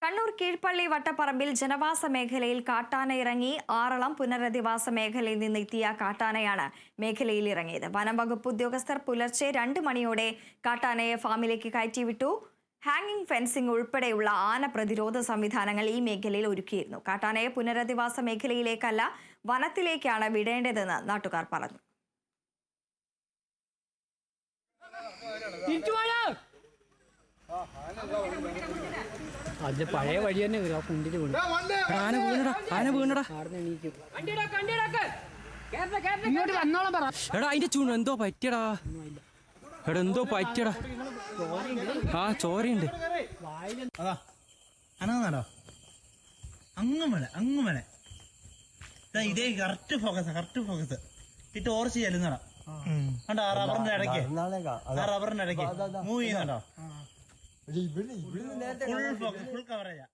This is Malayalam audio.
കണ്ണൂർ കീഴ്പള്ളി വട്ടപ്പറമ്പിൽ ജനവാസ മേഖലയിൽ കാട്ടാന ഇറങ്ങി. ആറളം പുനരധിവാസ മേഖലയിൽ നിന്നെത്തിയ കാട്ടാനയാണ് മേഖലയിൽ ഇറങ്ങിയത്. വനം വകുപ്പ് ഉദ്യോഗസ്ഥർ പുലർച്ചെ 2 മണിയോടെ കാട്ടാനയെ ഫാമിലേക്ക് കയറ്റിവിട്ടു. ഹാങ്ങിംഗ് ഫെൻസിംഗ് ഉൾപ്പെടെയുള്ള ആന പ്രതിരോധ സംവിധാനങ്ങൾ ഈ മേഖലയിൽ ഒരുക്കിയിരുന്നു. കാട്ടാനയെ പുനരധിവാസ മേഖലയിലേക്കല്ല, വനത്തിലേക്കാണ് വിടേണ്ടതെന്ന് നാട്ടുകാർ പറഞ്ഞു. അതിന്റെ പഴയ വഴി തന്നെ കുണ്ടിൽ വീണു. ആന വീണടാ. എടാ അതിന്റെ ചൂണ് എന്തോ പറ്റിയടാ. എടാ എന്തോ പറ്റിയടാ. ആ ചോരയുണ്ട്. അനങ്ങാടോ അങ്ങുമല ഇതേ കറക്റ്റ് ഫോക്കസ് ഇട്ട് ഓർച്ച് ചെല്ലുന്നടാ. കണ്ടോ ആ റബ്ബറിന്റെ ഇടയ്ക്ക് മൂവ് ചെയ്യുന്നുണ്ടോ? ഫുൾ കവറേജാ.